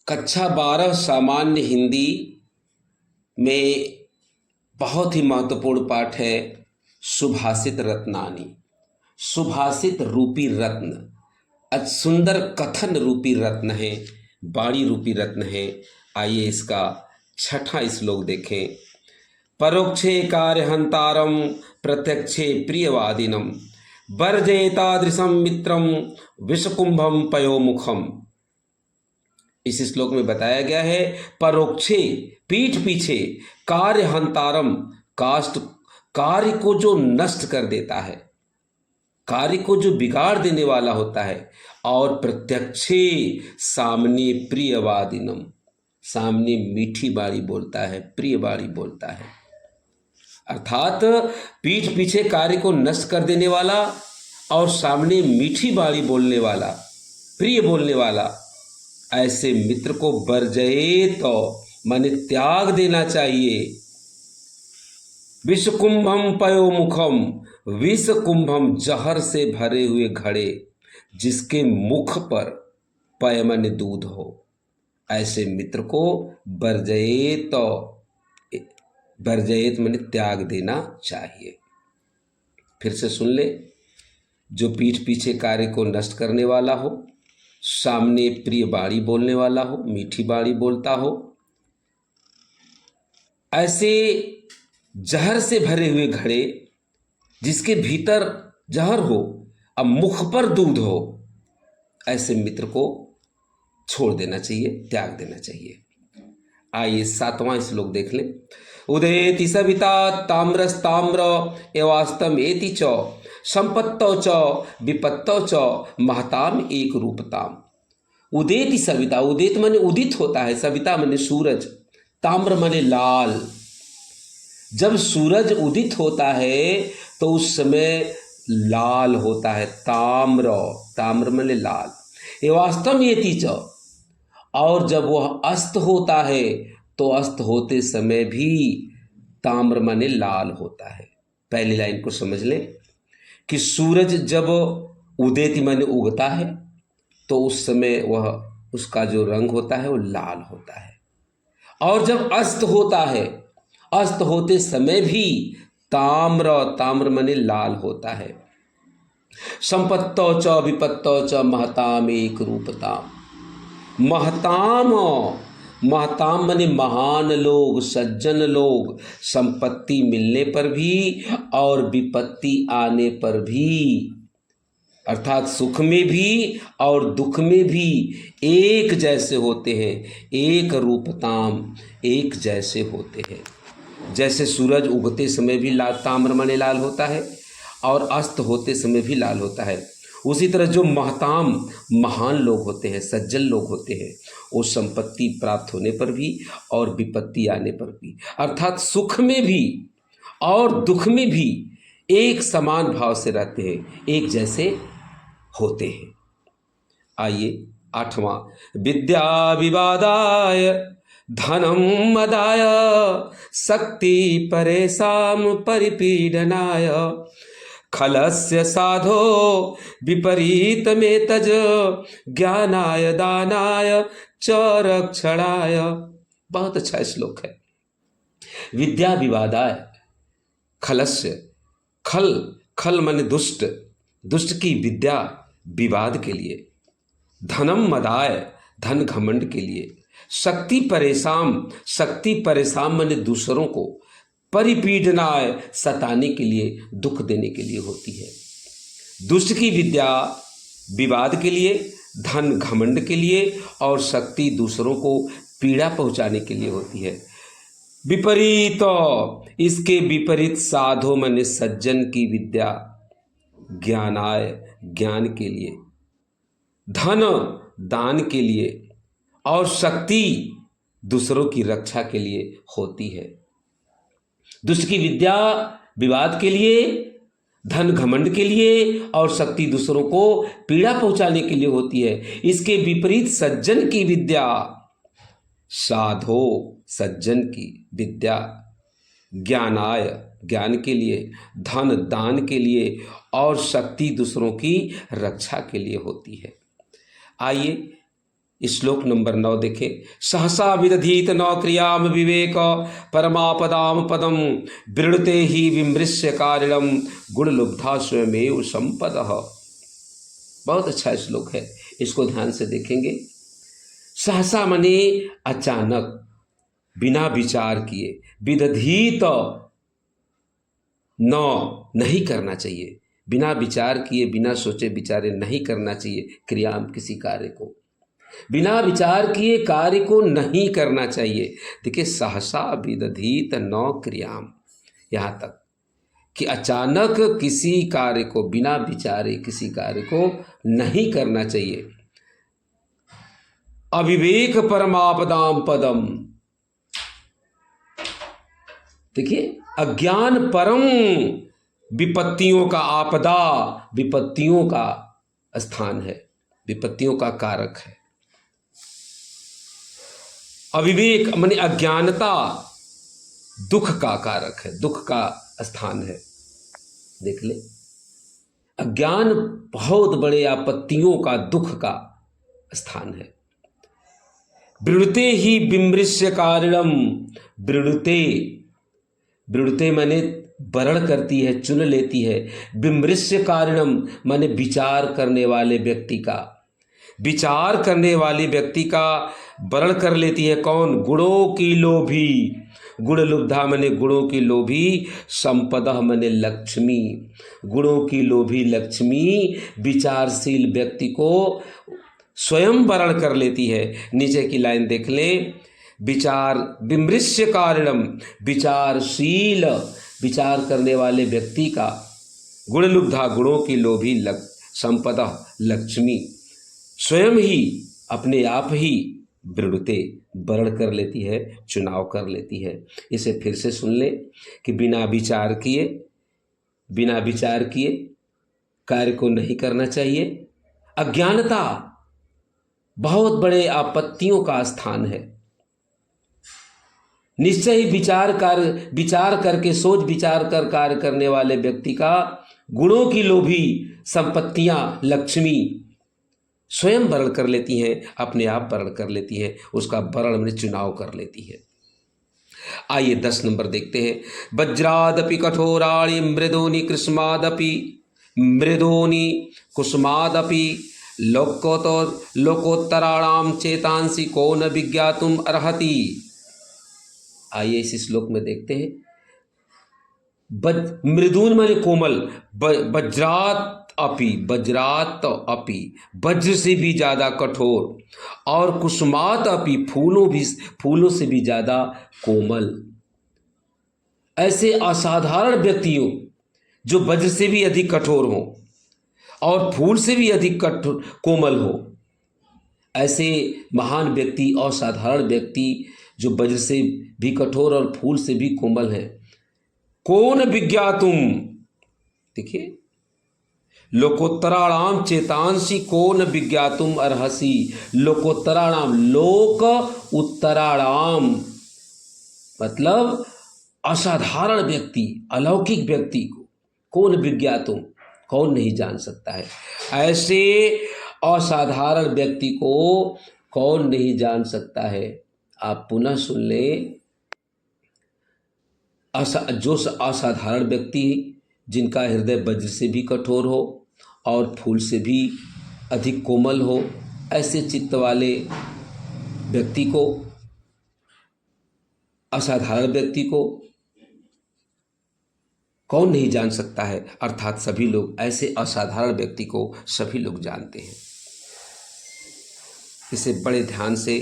कक्षा 12 सामान्य हिंदी में बहुत ही महत्वपूर्ण पाठ है सुभाषित रत्नानी। सुभाषित रूपी रत्न, सुंदर कथन रूपी रत्न है, वाणी रूपी रत्न है। आइए इसका छठा श्लोक देखें। परोक्षे कार्यहंतारम प्रत्यक्षे प्रियवादिनम वर्जयेतादृशम मित्रम विषकुंभम पयोमुखम। इस श्लोक में बताया गया है परोक्षे पीठ पीछे, कार्यहंतारम कार्य को जो नष्ट कर देता है, कार्य को जो बिगाड़ देने वाला होता है, और प्रत्यक्षे सामने प्रियवादिनम, सामने मीठी बाणी बोलता है, प्रिय बाणी बोलता है। अर्थात पीठ पीछे कार्य को नष्ट कर देने वाला और सामने मीठी बाणी बोलने वाला, प्रिय बोलने वाला, ऐसे मित्र को वर्जये तो माने त्याग देना चाहिए। विष कुंभम पयोमुखम, विष कुंभम जहर से भरे हुए घड़े जिसके मुख पर पय माने दूध हो, ऐसे मित्र को वर्जयेत, वर्जयेत माने त्याग देना चाहिए। फिर से सुन ले। जो पीठ पीछे कार्य को नष्ट करने वाला हो, सामने प्रिय बाणी बोलने वाला हो, मीठी बाणी बोलता हो, ऐसे जहर से भरे हुए घड़े जिसके भीतर जहर हो अब मुख पर दूध हो, ऐसे मित्र को छोड़ देना चाहिए, त्याग देना चाहिए। आइए सातवां श्लोक देख लें। उदेति सविता ताम्रस्ताम्र एवास्तम एति च संपत्तौ च विपत्तौ च महताम एक रूपताम। उदेति सविता, उदित माने उदित होता है, सविता माने सूरज, ताम्र माने लाल। जब सूरज उदित होता है तो उस समय लाल होता है, ताम्र, ताम्र माने लाल। एवास्तम एति च, और जब वह अस्त होता है तो अस्त होते समय भी ताम्र माने लाल होता है। पहली लाइन को समझ लें कि सूरज जब उदेति माने उगता है तो उस समय वह, उसका जो रंग होता है वो लाल होता है, और जब अस्त होता है, अस्त होते समय भी ताम्र, ताम्र माने लाल होता है। संपत्तौ च विपत्तौ च महताम एक रूपताम। महताम, महताम माने महान लोग, सज्जन लोग, संपत्ति मिलने पर भी और विपत्ति आने पर भी, अर्थात सुख में भी और दुख में भी एक जैसे होते हैं। एक रूपताम, एक जैसे होते हैं। जैसे सूरज उगते समय भी लाल, ताम्र माने लाल होता है, और अस्त होते समय भी लाल होता है, उसी तरह जो महताम, महान लोग होते हैं, सज्जन लोग होते हैं, वो संपत्ति प्राप्त होने पर भी और विपत्ति आने पर भी, अर्थात सुख में भी और दुख में भी एक समान भाव से रहते हैं, एक जैसे होते हैं। आइए आठवां। विद्या विवादाय धनम मदाय शक्ति परेशान परिपीडनाय खलस्य साधो विपरीत में तज ज्ञानाय दानाय च रक्षणाय। बहुत अच्छा श्लोक है। विद्या विवादाय, खलस्य, खल, खल माने दुष्ट, दुष्ट की विद्या विवाद के लिए, धनम मदाय धन घमंड के लिए, शक्ति परेशान, शक्ति परेशान माने दूसरों को, परिपीडनाय सताने के लिए, दुख देने के लिए होती है। दुष्ट की विद्या विवाद के लिए, धन घमंड के लिए, और शक्ति दूसरों को पीड़ा पहुंचाने के लिए होती है। विपरीत, इसके विपरीत साधो माने सज्जन की विद्या, ज्ञानाय ज्ञान के लिए, धन दान के लिए, और शक्ति दूसरों की रक्षा के लिए होती है। दुष्ट की विद्या विवाद के लिए, धन घमंड के लिए, और शक्ति दूसरों को पीड़ा पहुंचाने के लिए होती है। इसके विपरीत सज्जन की विद्या, साधो सज्जन की विद्या, ज्ञानाय ज्ञान के लिए, धन दान के लिए, और शक्ति दूसरों की रक्षा के लिए होती है। आइए श्लोक नंबर 9 देखें। सहसा विदधीत न क्रियाम विवेक परमापदाम पदम वृणुते ही विमृश्य कारिणम गुणलुब्धा स्वयमेव संपदः। बहुत अच्छा श्लोक है, इसको ध्यान से देखेंगे। सहसा मने अचानक, बिना विचार किए, विदधीत न, नहीं करना चाहिए, बिना विचार किए, बिना सोचे विचारे नहीं करना चाहिए क्रियाम, किसी कार्य को बिना विचार किए कार्य को नहीं करना चाहिए। देखिए, सहसा विदधीत न क्रियाम, यहाँ तक कि अचानक किसी कार्य को, बिना विचारे किसी कार्य को नहीं करना चाहिए। अविवेक परमापदाम पदम, देखिए, अज्ञान परम विपत्तियों का, आपदा विपत्तियों का स्थान है, विपत्तियों का कारक है। अविवेक माने अज्ञानता दुख का कारक है, दुख का स्थान है। देख ले, अज्ञान बहुत बड़े आपत्तियों का, दुख का स्थान है। वृणुते ही विमृश्य कारिणम, वृणुते, वृणुते माने वर्ण करती है, चुन लेती है। विमृश्य कारिणम माने विचार करने वाले व्यक्ति का, विचार करने वाले व्यक्ति का वर्ण कर लेती है। कौन? गुणों की लोभी, गुण लुब्धा माने गुणों की लोभी, संपदा माने लक्ष्मी, गुणों की लोभी लक्ष्मी विचारशील व्यक्ति को स्वयं वर्ण कर लेती है। नीचे की लाइन देख लें, विचार विमृश्य कारणम, विचारशील, विचार करने वाले व्यक्ति का, गुण लुब्धा गुणों की लोभी, संपदा लक्ष्मी, स्वयं ही अपने आप ही वृणुते वर्ण कर लेती है, चुनाव कर लेती है। इसे फिर से सुन ले कि बिना विचार किए, बिना विचार किए कार्य को नहीं करना चाहिए। अज्ञानता बहुत बड़े आपत्तियों का स्थान है। निश्चय ही विचार करके, सोच विचार कर कार्य करने वाले व्यक्ति का गुणों की लोभी संपत्तियां लक्ष्मी स्वयं वर्ण कर लेती हैं, अपने आप वर्ण कर लेती हैं, उसका वर्ण में चुनाव कर लेती है। आइए 10 नंबर देखते हैं। वज्रादपि कठोराणि मृदोनि कृष्मादपि, मृदोनि कुसुमादपि लोकोत्तराणाम चेतांसि को न विज्ञातुम अर्हति। आइए इस श्लोक में देखते हैं। मृदून माने कोमल, वज्रात अपि, वज्रात अपि वज्र से भी ज़्यादा कठोर, और कुसुमात अपि फूलों से भी ज़्यादा कोमल। ऐसे असाधारण व्यक्तियों जो वज्र से भी अधिक कठोर हों और फूल से भी अधिक कोमल हो, ऐसे महान व्यक्ति, असाधारण व्यक्ति जो वज्र से भी कठोर और फूल से भी कोमल है। कौन विज्ञातुम, देखिए, लोकोत्तराणाम चेतांसी कौन विज्ञातुम अर्हसि। लोकोत्तराणाम, लोक उत्तराणाम मतलब असाधारण व्यक्ति, अलौकिक व्यक्ति को कौन विज्ञातुम, कौन नहीं जान सकता है। ऐसे असाधारण व्यक्ति को कौन नहीं जान सकता है। आप पुनः सुन लें। जो असाधारण व्यक्ति जिनका हृदय वज्र से भी कठोर हो और फूल से भी अधिक कोमल हो, ऐसे चित्त वाले व्यक्ति को, असाधारण व्यक्ति को कौन नहीं जान सकता है। अर्थात सभी लोग, ऐसे असाधारण व्यक्ति को सभी लोग जानते हैं। इसे बड़े ध्यान से